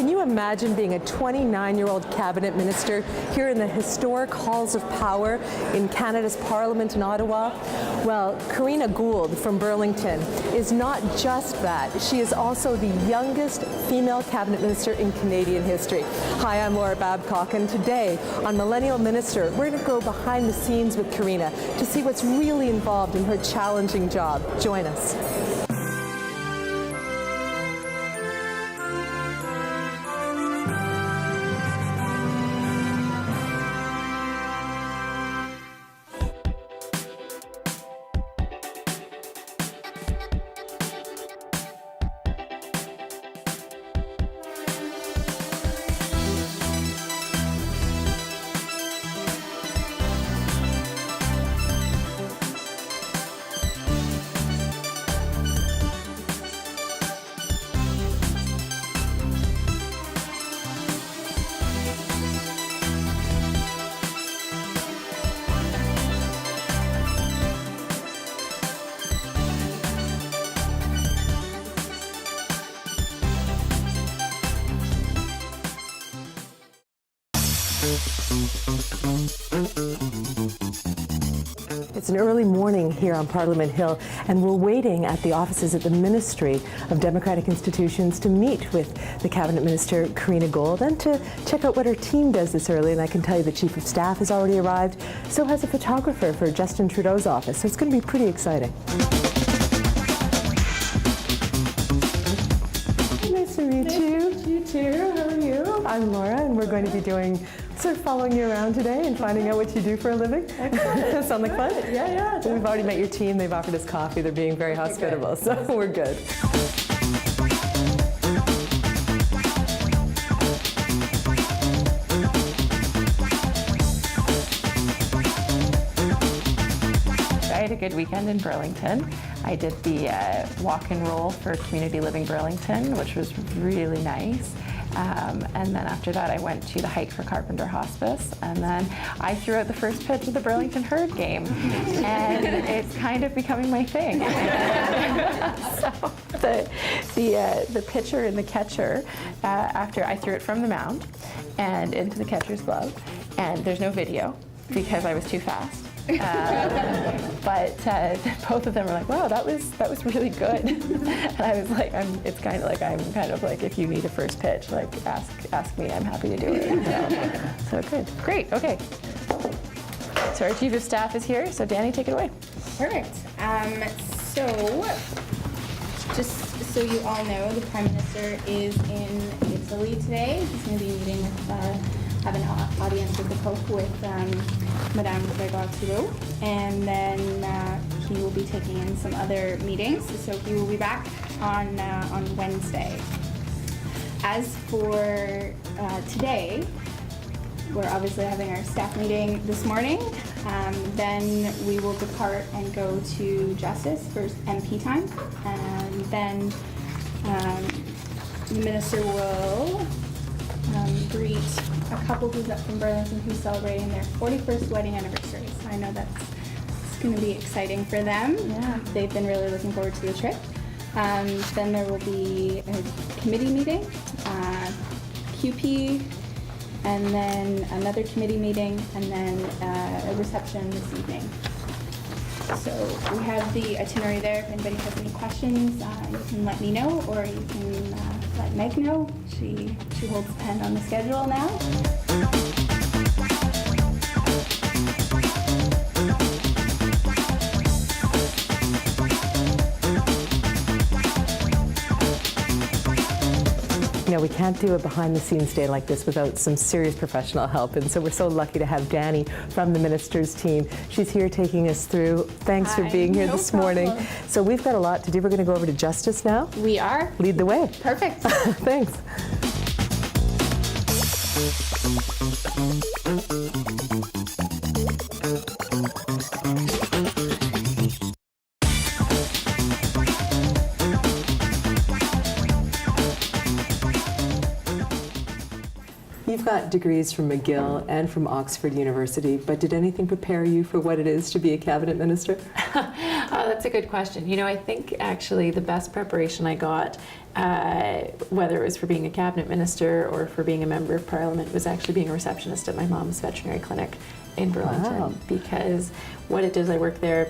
Can you imagine being a 29-year-old cabinet minister here in the historic halls of power in Canada's Parliament in Ottawa? Well, Karina Gould from Burlington is not just that. She is also the youngest female cabinet minister in Canadian history. Hi, I'm Laura Babcock, and today on Millennial Minister, we're going to go behind the scenes with Karina to see what's really involved in her challenging job. Join us. It's an early morning here on Parliament Hill, and we're waiting at the offices at the Ministry of Democratic Institutions to meet with the Cabinet Minister, Karina Gould, and to check out what her team does this early. And I can tell you the Chief of Staff has already arrived, so has a photographer for Justin Trudeau's office, so it's going to be pretty exciting. Nice to meet you. You too. How are you? I'm Laura, and we're going to be doing sort of following you around today and finding out what you do for a living. Excellent. Sound like fun? Yeah. We've already met your team. They've offered us coffee. They're being very hospitable, so we're good. I had a good weekend in Burlington. I did the walk and roll for Community Living Burlington, which was really nice. And then after that, I went to the hike for Carpenter Hospice, and then I threw out the first pitch of the Burlington Herd game, and it's kind of becoming my thing. So the pitcher and the catcher, after I threw it from the mound and into the catcher's glove, and there's no video because I was too fast. But both of them were like, "Wow, that was really good." And I was like, "It's kind of like if you need a first pitch, like ask me. I'm happy to do it." So good, great, okay. So our Chief of Staff is here. So Danny, take it away. Perfect. So just so you all know, the Prime Minister is in Italy today. He's going to be meeting with. Have an audience with the Pope with Madame Gregor, and then he will be taking in some other meetings. So he will be back on Wednesday. As for today, we're obviously having our staff meeting this morning. Then we will depart and go to Justice for MP time, and then the Minister will greet a couple who's up from Burlington who's celebrating their 41st wedding anniversary. So I know it's going to be exciting for them. Yeah. They've been really looking forward to the trip. Then there will be a committee meeting, QP, and then another committee meeting, and then a reception this evening. So we have the itinerary there. If anybody has any questions, you can let me know, or you can let Meg know. She holds the pen on the schedule now. You know, we can't do a behind-the-scenes day like this without some serious professional help, and so we're so lucky to have Danny from the Minister's team. She's here taking us through. Thanks for being here this morning. So we've got a lot to do. We're going to go over to Justice now. We are. Lead the way. Perfect. Thanks. You've got degrees from McGill and from Oxford University, but did anything prepare you for what it is to be a cabinet minister? That's a good question. You know, I think actually the best preparation I got, whether it was for being a cabinet minister or for being a member of parliament, was actually being a receptionist at my mom's veterinary clinic in Burlington. Wow. Because what it does, I worked there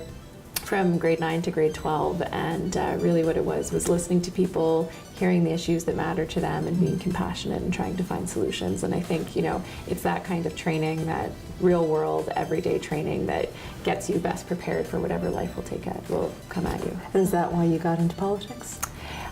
from grade 9 to grade 12, and really what it was listening to people, hearing the issues that matter to them, and being compassionate and trying to find solutions. And I think, you know, it's that kind of training, that real world, everyday training, that gets you best prepared for whatever life will come at you. And is that why you got into politics?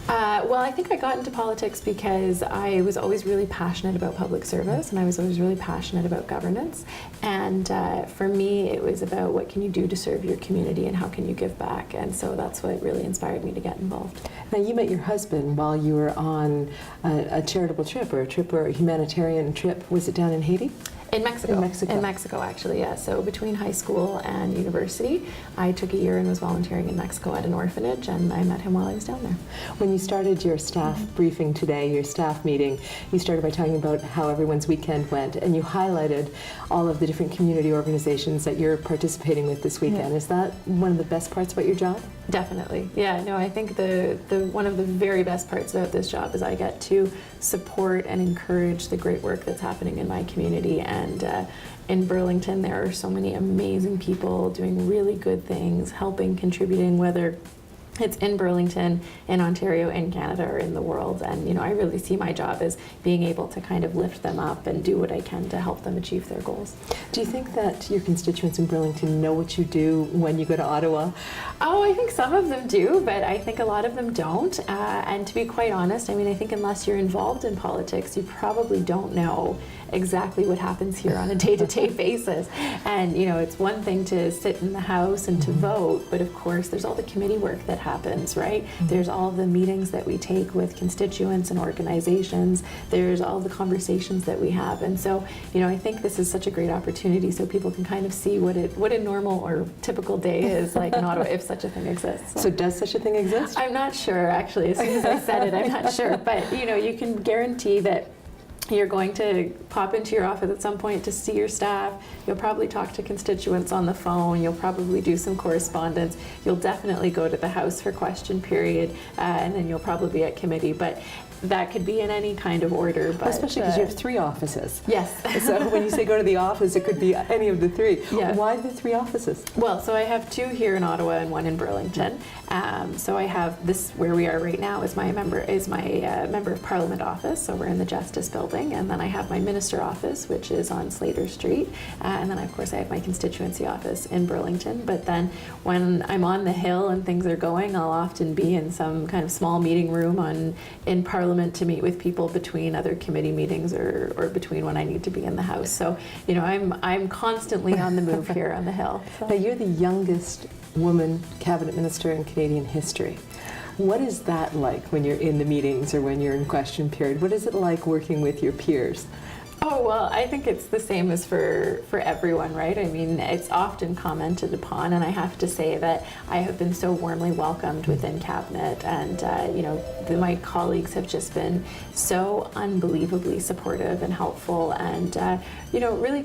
Well, I think I got into politics because I was always really passionate about public service, and I was always really passionate about governance. And for me, it was about what can you do to serve your community and how can you give back. And so that's what really inspired me to get involved. Now, you met your husband while you were on a charitable trip, or a humanitarian trip. Was it down in Haiti? In Mexico. In Mexico. In Mexico, actually, yeah. So between high school and university, I took a year and was volunteering in Mexico at an orphanage, and I met him while I was down there. When you started your staff briefing today, your staff meeting, you started by talking about how everyone's weekend went, and you highlighted all of the different community organizations that you're participating with this weekend. Yeah. Is that one of the best parts about your job? Definitely. Yeah, no, I think the one of the very best parts about this job is I get to support and encourage the great work that's happening in my community. And in Burlington, there are so many amazing people doing really good things, helping, contributing, whether it's in Burlington, in Ontario, in Canada, or in the world. And, you know, I really see my job as being able to kind of lift them up and do what I can to help them achieve their goals. Do you think that your constituents in Burlington know what you do when you go to Ottawa? Oh, I think some of them do, but I think a lot of them don't. And to be quite honest, I mean, I think unless you're involved in politics, you probably don't know exactly what happens here on a day-to-day basis. And, you know, it's one thing to sit in the House and to vote, but of course there's all the committee work that happens, right? There's all the meetings that we take with constituents and organizations. There's all the conversations that we have. And so, you know, I think this is such a great opportunity so people can kind of see what a normal or typical day is like in Ottawa, if such a thing exists. So does such a thing exist? I'm not sure, actually. As soon as I said it, I'm not sure. But, you know, you can guarantee that you're going to pop into your office at some point to see your staff. You'll probably talk to constituents on the phone. You'll probably do some correspondence. You'll definitely go to the House for question period, and then you'll probably be at committee. But that could be in any kind of order. But, especially because you have 3 offices. Yes. So when you say go to the office, it could be any of the 3. Yeah. Why the 3 offices? Well, so I have 2 here in Ottawa and 1 in Burlington. So I have this, where we are right now, is my member of Parliament office. So we're in the Justice Building, and then I have my Minister office, which is on Slater Street, and then of course I have my constituency office in Burlington. But then when I'm on the Hill and things are going, I'll often be in some kind of small meeting room in Parliament to meet with people between other committee meetings or between when I need to be in the House. So, you know, I'm constantly on the move here on the Hill. So. Now, you're the youngest woman cabinet minister in Canadian history. What is that like when you're in the meetings or when you're in question period? What is it like working with your peers? Oh, well, I think it's the same as for everyone, right? I mean, it's often commented upon, and I have to say that I have been so warmly welcomed within Cabinet, and, you know, my colleagues have just been so unbelievably supportive and helpful, and, you know, really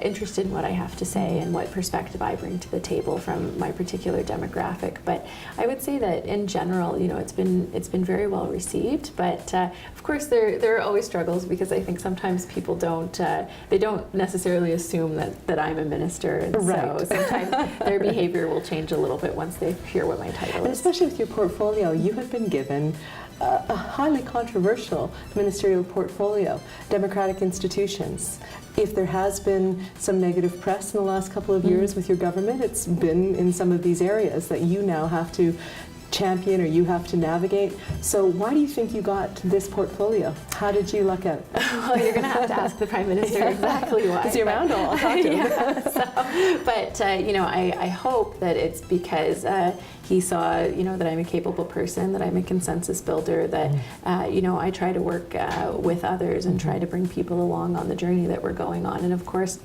interested in what I have to say and what perspective I bring to the table from my particular demographic. But I would say that in general, you know, it's been very well received, but of course there are always struggles, because I think sometimes people don't necessarily assume that I'm a minister, and right. So sometimes their behavior will change a little bit once they hear what my title And is. especially with your portfolio, you have been given a highly controversial ministerial portfolio, democratic institutions. If there has been some negative press in the last couple of years with your government, it's been in some of these areas that you now have to champion or you have to navigate. So why do you think you got this portfolio? How did you luck out? Well, you're going to have to ask the Prime Minister exactly why. Is he around? I'll talk to him. Yeah, but you know, I hope that it's because he saw, you know, that I'm a capable person, that I'm a consensus builder, that you know, I try to work with others and try to bring people along on the journey that we're going on. And of course,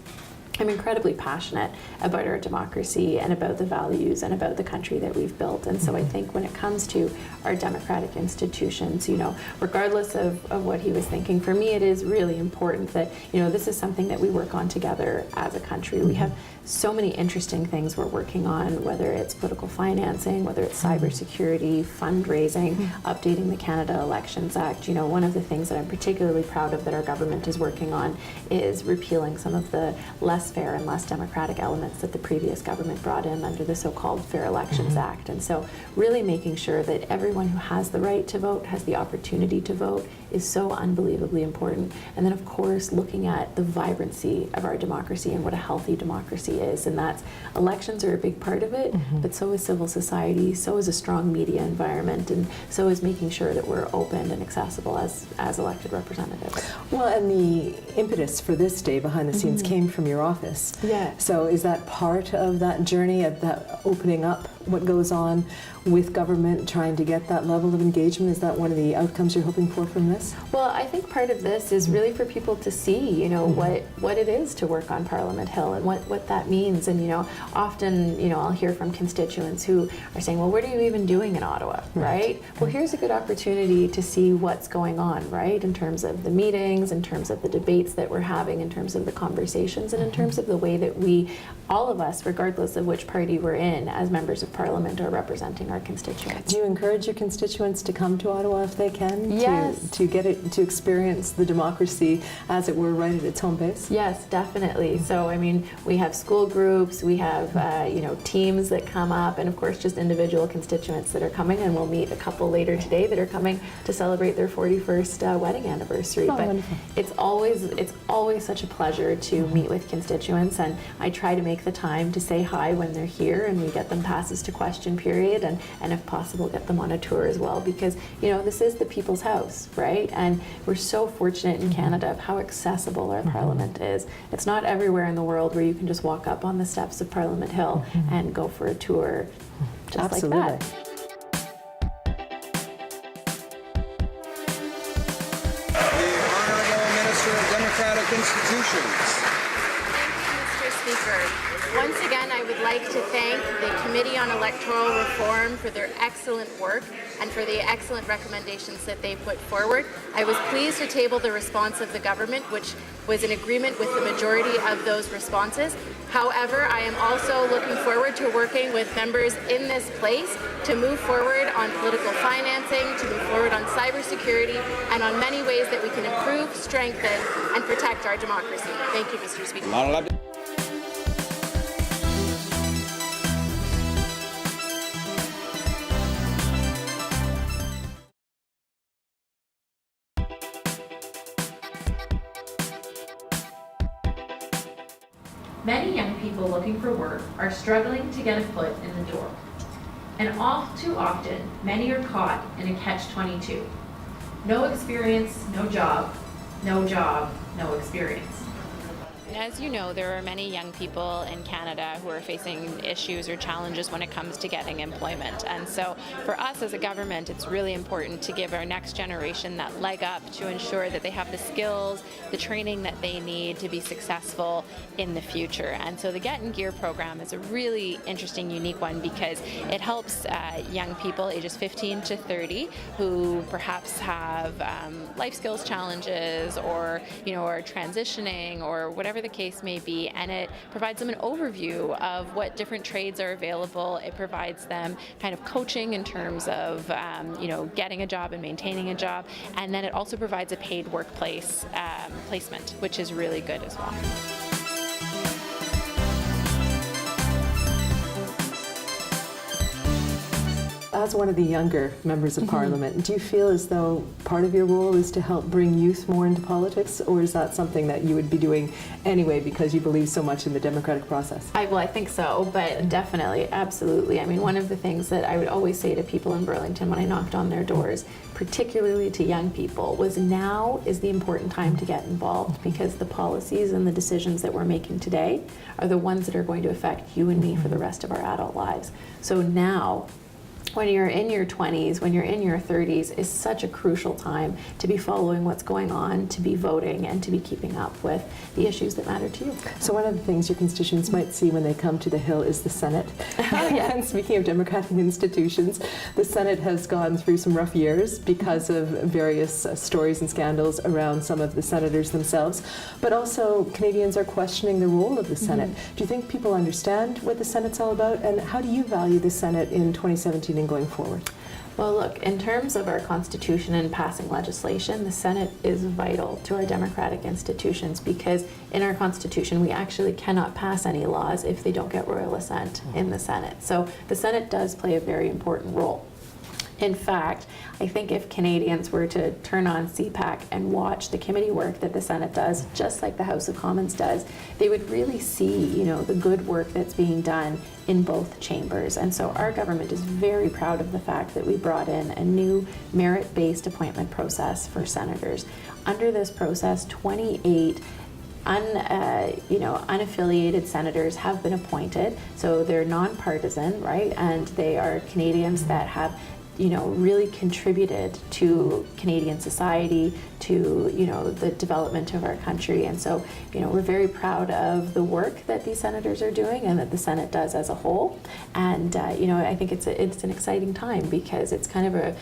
I'm incredibly passionate about our democracy and about the values and about the country that we've built. And so I think when it comes to our democratic institutions, you know, regardless of what he was thinking, for me it is really important that, you know, this is something that we work on together as a country. We have so many interesting things we're working on, whether it's political financing, whether it's cybersecurity, fundraising, updating the Canada Elections Act. You know, one of the things that I'm particularly proud of that our government is working on is repealing some of the less fair and less democratic elements that the previous government brought in under the so-called Fair Elections Act. And so really making sure that everyone who has the right to vote has the opportunity to vote is so unbelievably important. And then of course looking at the vibrancy of our democracy and what a healthy democracy is, and that's elections are a big part of it, but so is civil society, so is a strong media environment, and so is making sure that we're open and accessible as elected representatives. Well, and the impetus for this day behind the scenes came from your office. Yeah. So is that part of that journey, of that opening up what goes on with government, trying to get that level of engagement? Is that one of the outcomes you're hoping for from this? Well, I think part of this is really for people to see, you know, what it is to work on Parliament Hill and what that means. And, you know, often, you know, I'll hear from constituents who are saying, well, what are you even doing in Ottawa, right? Well, here's a good opportunity to see what's going on, right, in terms of the meetings, in terms of the debates that we're having, in terms of the conversations, and in terms of the way that we, all of us, regardless of which party we're in, as members of Parliament, are representing our constituents. Do you encourage your constituents to come to Ottawa if they can? Yes. To get it, to experience the democracy, as it were, right at its home base? Yes, definitely. So, I mean, we have school groups, we have, you know, teams that come up, and of course just individual constituents that are coming, and we'll meet a couple later today that are coming to celebrate their 41st wedding anniversary. Oh, but wonderful. it's always such a pleasure to meet with constituents, and I try to make the time to say hi when they're here, and we get them passes to question period, and if possible get them on a tour as well, because, you know, this is the people's house, right? And we're so fortunate in Canada of how accessible our Parliament is. It's not everywhere in the world where you can just walk up on the steps of Parliament Hill and go for a tour just Absolutely. like that. The Honourable Minister of Democratic Institutions. Mr. Speaker. Once again, I would like to thank the Committee on Electoral Reform for their excellent work and for the excellent recommendations that they put forward. I was pleased to table the response of the government, which was in agreement with the majority of those responses. However, I am also looking forward to working with members in this place to move forward on political financing, to move forward on cybersecurity, and on many ways that we can improve, strengthen, and protect our democracy. Thank you, Mr. Speaker. Not allowed to- Many young people looking for work are struggling to get a foot in the door. And all too often, many are caught in a catch-22. No experience, no job, no job, no experience. As you know, there are many young people in Canada who are facing issues or challenges when it comes to getting employment. And so for us as a government, it's really important to give our next generation that leg up to ensure that they have the skills, the training that they need to be successful in the future. And so the Get in Gear program is a really interesting, unique one because it helps young people ages 15 to 30 who perhaps have life skills challenges or, you know, are transitioning or whatever the case may be, and it provides them an overview of what different trades are available. It provides them kind of coaching in terms of you know, getting a job and maintaining a job, and then it also provides a paid workplace placement, which is really good as well. As one of the younger members of Parliament, do you feel as though part of your role is to help bring youth more into politics, or is that something that you would be doing anyway because you believe so much in the democratic process? I think so, but definitely, absolutely. I mean, one of the things that I would always say to people in Burlington when I knocked on their doors, particularly to young people, was now is the important time to get involved, because the policies and the decisions that we're making today are the ones that are going to affect you and me for the rest of our adult lives. So now when you're in your 20s, when you're in your 30s, is such a crucial time to be following what's going on, to be voting, and to be keeping up with the issues that matter to you. So one of the things your constituents might see when they come to the Hill is the Senate. And speaking of democratic institutions, the Senate has gone through some rough years because of various stories and scandals around some of the senators themselves. But also, Canadians are questioning the role of the Senate. Do you think people understand what the Senate's all about? And how do you value the Senate in 2017 and going forward? Well, look, in terms of our Constitution and passing legislation, the Senate is vital to our democratic institutions because in our Constitution, we actually cannot pass any laws if they don't get royal assent in the Senate. So the Senate does play a very important role. In fact, I think if Canadians were to turn on CPAC and watch the committee work that the Senate does, just like the House of Commons does, they would really see, the good work that's being done in both chambers. And so our government is very proud of the fact that we brought in a new merit-based appointment process for senators. Under this process, 28 unaffiliated senators have been appointed. So they're nonpartisan, right? And they are Canadians that have really contributed to Canadian society, to, the development of our country. And so, we're very proud of the work that these senators are doing and that the Senate does as a whole. And, I think it's an exciting time because it's kind of a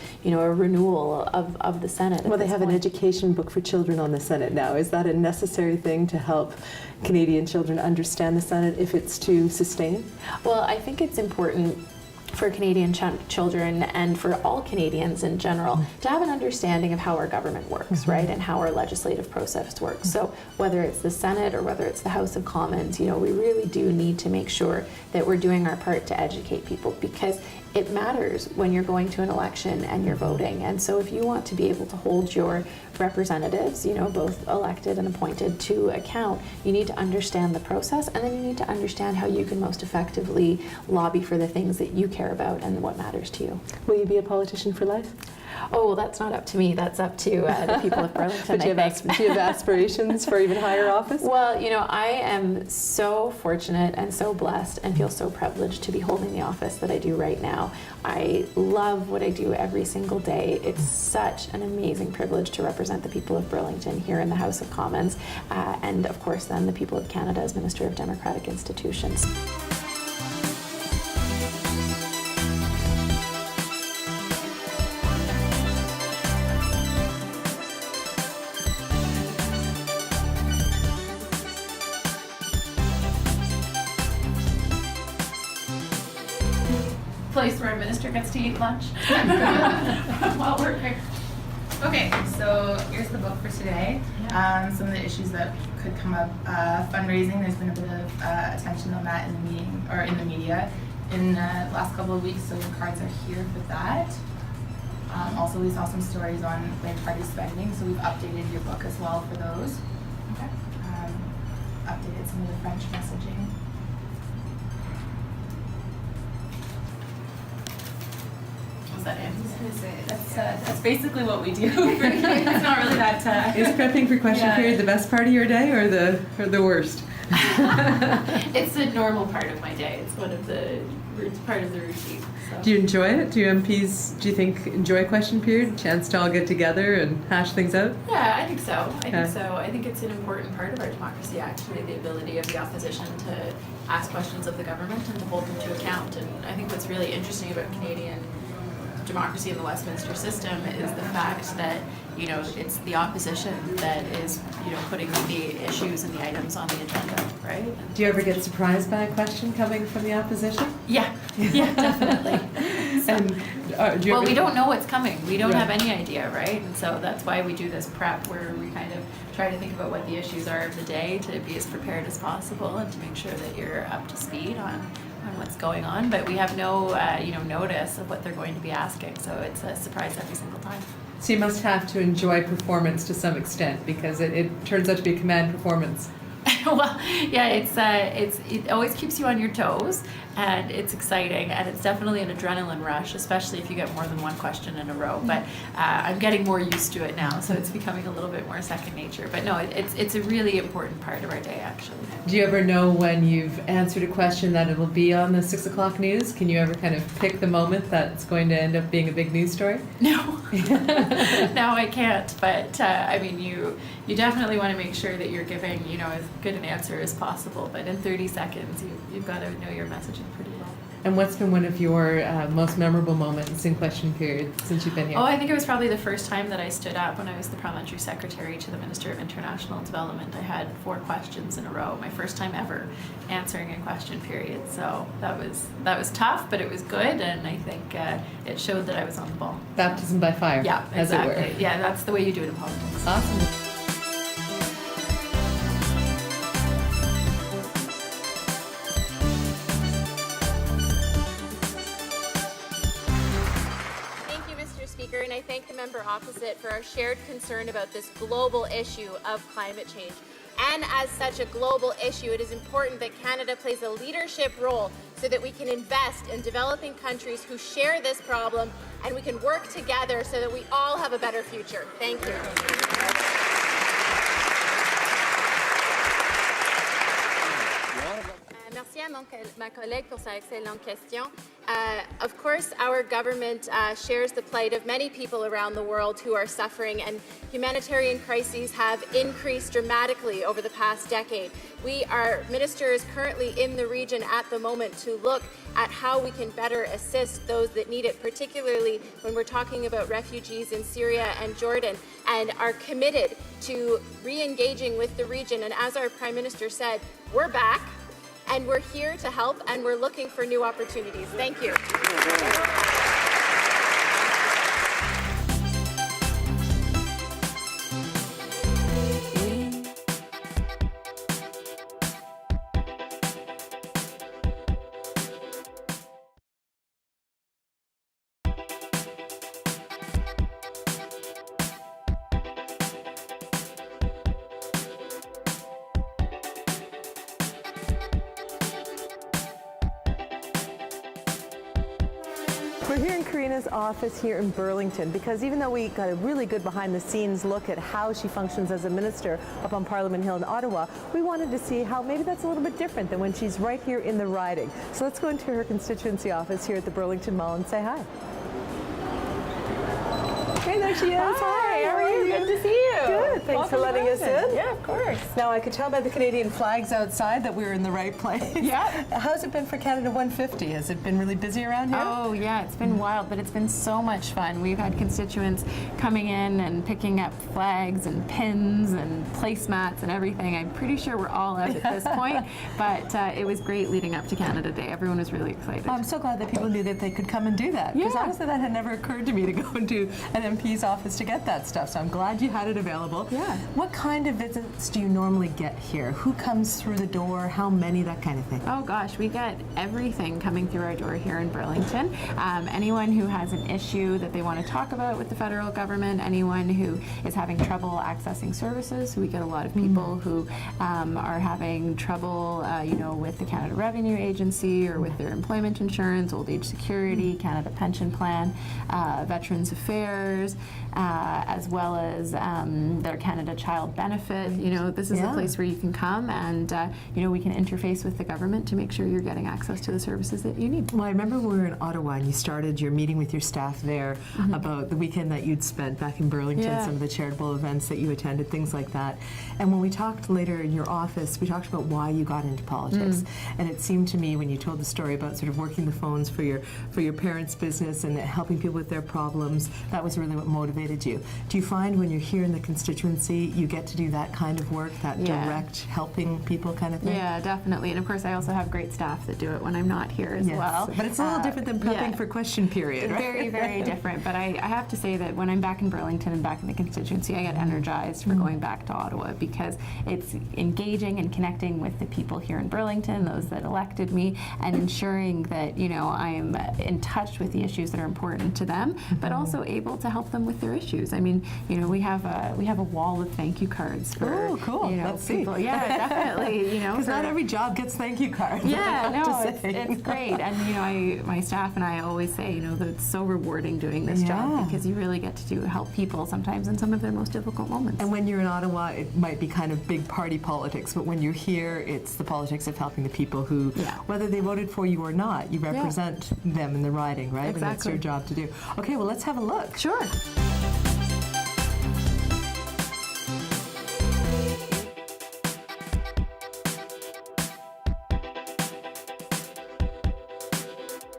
renewal of the Senate. Well, they have an education book for children on the Senate now. Is that a necessary thing to help Canadian children understand the Senate if it's to sustain? Well, I think it's important for Canadian children and for all Canadians in general to have an understanding of how our government works, right, and how our legislative process works. So whether it's the Senate or whether it's the House of Commons, we really do need to make sure that we're doing our part to educate people because it matters when you're going to an election and you're voting. And so if you want to be able to hold your representatives, both elected and appointed, to account, you need to understand the process, and then you need to understand how you can most effectively lobby for the things that you care about and what matters to you. Will you be a politician for life? Oh, well, that's not up to me. That's up to the people of Burlington. But do you have aspirations for even higher office? Well, I am so fortunate and so blessed and feel so privileged to be holding the office that I do right now. I love what I do every single day. It's such an amazing privilege to represent the people of Burlington here in the House of Commons, and of course then the people of Canada as Minister of Democratic Institutions. Place where a minister gets to eat lunch while working. Okay, so here's the book for today. Some of the issues that could come up. Fundraising, there's been a bit of attention on that in the media in the last couple of weeks, so your cards are here for that. Also, we saw some stories on party spending, so we've updated your book as well for those. Okay. Updated some of the French messaging. That that's basically what we do. It's not really that. Is prepping for question period the best part of your day or the worst? It's the normal part of my day. It's one of the part of the routine. So. Do you enjoy it? Do MPs, do you think, enjoy question period? Chance to all get together and hash things out? Yeah, I think so. I think it's an important part of our democracy, actually, the ability of the opposition to ask questions of the government and to hold them to account. And I think what's really interesting about Canadian democracy in the Westminster system is the fact that it's the opposition that is putting the issues and the items on the agenda, right? Do you ever get surprised by a question coming from the opposition? Yeah, definitely. And we don't know what's coming. We don't have any idea, right? And so that's why we do this prep where we kind of try to think about what the issues are of the day to be as prepared as possible and to make sure that you're up to speed on what's going on, but we have no notice of what they're going to be asking, so it's a surprise every single time. So you must have to enjoy performance to some extent because it turns out to be a command performance. Well, yeah, it always keeps you on your toes, and it's exciting, and it's definitely an adrenaline rush, especially if you get more than one question in a row. But I'm getting more used to it now, so it's becoming a little bit more second nature. But no, it's a really important part of our day, actually. Do you ever know when you've answered a question that it'll be on the 6 o'clock news? Can you ever kind of pick the moment that's going to end up being a big news story? No, no, I can't. But I mean, you definitely want to make sure that you're giving, you know, as good an answer as possible. But in 30 seconds, you've got to know your messaging pretty well. And what's been one of your most memorable moments in question period since you've been here? Oh, I think it was probably the first time that I stood up when I was the Parliamentary Secretary to the Minister of International Development. I had 4 questions in a row, my first time ever answering a question period. So that was tough, but it was good, and I think it showed that I was on the ball. Baptism by fire, yeah, as it exactly. were. Yeah, that's the way you do it in politics. Awesome. And I thank the member opposite for our shared concern about this global issue of climate change. And as such a global issue, it is important that Canada plays a leadership role so that we can invest in developing countries who share this problem, and we can work together so that we all have a better future. Thank you. Merci à ma collègue pour sa excellente question. Of course, our government shares the plight of many people around the world who are suffering, and humanitarian crises have increased dramatically over the past decade. Our minister is currently in the region at the moment to look at how we can better assist those that need it, particularly when we're talking about refugees in Syria and Jordan, and are committed to re-engaging with the region. And as our Prime Minister said, we're back. And we're here to help, and we're looking for new opportunities. Thank you. We're here in Karina's office here in Burlington because even though we got a really good behind-the-scenes look at how she functions as a minister up on Parliament Hill in Ottawa, we wanted to see how maybe that's a little bit different than when she's right here in the riding. So let's go into her constituency office here at the Burlington Mall and say hi. Hey, there she is. Hi, how are you? Good to see you. Good. Thanks for letting us in. Yeah, of course. Now, I could tell by the Canadian flags outside that we were in the right place. Yeah. How's it been for Canada 150? Has it been really busy around here? Oh, yeah, it's been wild, but it's been so much fun. We've had constituents coming in and picking up flags and pins and placemats and everything. I'm pretty sure we're all out at this point, but it was great leading up to Canada Day. Everyone was really excited. Oh, I'm so glad that people knew that they could come and do that. Because honestly, that had never occurred to me to go into an MP's office to get that stuff. So I'm glad you had it available. Yeah. What kind of visits do you normally get here? Who comes through the door? How many? That kind of thing. Oh gosh, we get everything coming through our door here in Burlington. Anyone who has an issue that they want to talk about with the federal government, anyone who is having trouble accessing services. We get a lot of people who are having trouble, with the Canada Revenue Agency or with their employment insurance, old age security, Canada Pension Plan, Veterans Affairs, as well as their Canada Child Benefit. This is a place where you can come and, we can interface with the government to make sure you're getting access to the services that you need. Well, I remember when we were in Ottawa and you started your meeting with your staff there about the weekend that you'd spent back in Burlington, some of the charitable events that you attended, things like that. And when we talked later in your office, we talked about why you got into politics. And it seemed to me when you told the story about sort of working the phones for your parents' business and helping people with their problems, that was really what motivated you. Do you find when you're here in the constituency, you get to do that kind of work, that direct helping people kind of thing? Yeah, definitely. And of course, I also have great staff that do it when I'm not here as well. But it's a little different than prepping for question period, right? Very, very different. But I have to say that when I'm back in Burlington and back in the constituency, I get energized for going back to Ottawa because it's engaging and connecting with the people here in Burlington, those that elected me, and ensuring that, I'm in touch with the issues that are important to them, but also able to help them with their issues. I mean, we have a wall of thank you cards for Oh, cool. Let's people. see. Yeah, definitely. Because not every job gets thank you cards. Yeah, I have no, to say. it's great. And my staff and I always say, that it's so rewarding doing this job because you really get to help people sometimes in some of their most difficult moments. And when you're in Ottawa, it might be kind of big party politics, but when you're here, it's the politics of helping the people who, whether they voted for you or not, you represent them in the riding, right? Exactly. And it's your job to do. Okay, well, let's have a look. Sure.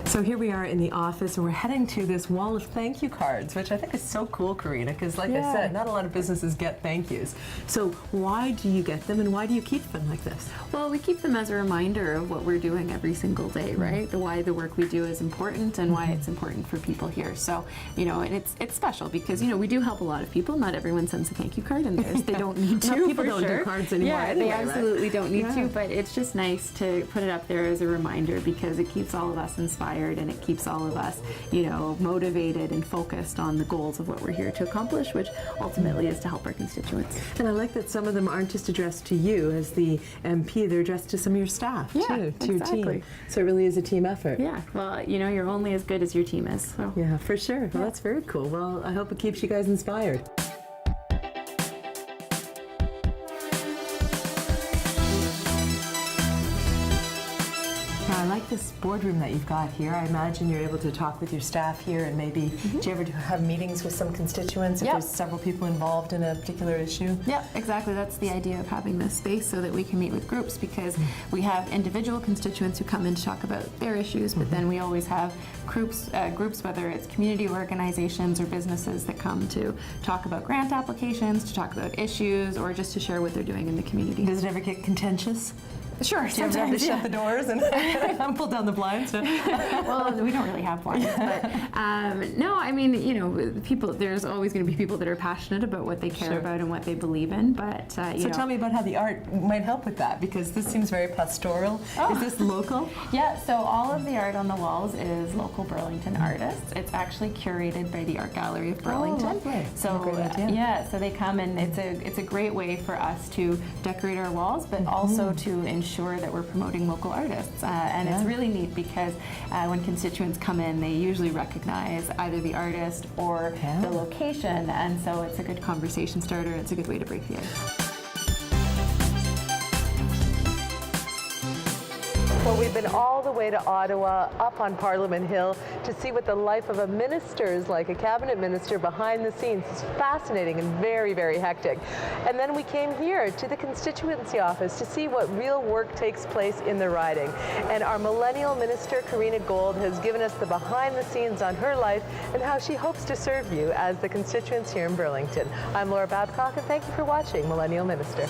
So here we are in the office, and we're heading to this wall of thank you cards, which I think is so cool, Karina, because like I said, not a lot of businesses get thank yous. So why do you get them, and why do you keep them like this? Well, we keep them as a reminder of what we're doing every single day, right? Why the work we do is important and why it's important for people here. So, and it's special because, we do help a lot of people. Not everyone sends a thank you card, and they don't need to. People don't do cards anymore anyway, they absolutely don't need Yeah. to, but it's just nice to put it up there as a reminder because it keeps all of us inspired and it keeps all of us, motivated and focused on the goals of what we're here to accomplish, which ultimately is to help our constituents. And I like that some of them aren't just addressed to you as the MP, they're addressed to some of your staff too, to your team. So it really is a team effort. Yeah, well, you're only as good as your team is. So. Yeah, for sure. Well, that's very cool. Well, I hope it keeps you guys inspired. I like this boardroom that you've got here. I imagine you're able to talk with your staff here and maybe, do you ever have meetings with some constituents if there's several people involved in a particular issue? Yeah, exactly. That's the idea of having this space so that we can meet with groups because we have individual constituents who come in to talk about their issues, but then we always have groups, whether it's community organizations or businesses that come to talk about grant applications, to talk about issues, or just to share what they're doing in the community. Does it ever get contentious? Sure, Do you ever have to shut the doors and pull down the blinds? Well, we don't really have blinds, but no, I mean, people. There's always going to be people that are passionate about what they care about and what they believe in. But so tell me about how the art might help with that, because this seems very pastoral. Is this local? Yeah. So all of the art on the walls is local Burlington artists. It's actually curated by the Art Gallery of Burlington. Oh, lovely. So so they come and it's a great way for us to decorate our walls, but also to ensure that we're promoting local artists. And it's really neat because when constituents come in, they usually recognize either the artist or the location, and so it's a good conversation starter. It's a good way to break the ice. Well, we've been all the way to Ottawa, up on Parliament Hill, to see what the life of a minister is like, a cabinet minister behind the scenes. It's fascinating and very, very hectic. And then we came here to the constituency office to see what real work takes place in the riding. And our Millennial Minister, Karina Gould, has given us the behind the scenes on her life and how she hopes to serve you as the constituents here in Burlington. I'm Laura Babcock, and thank you for watching Millennial Minister.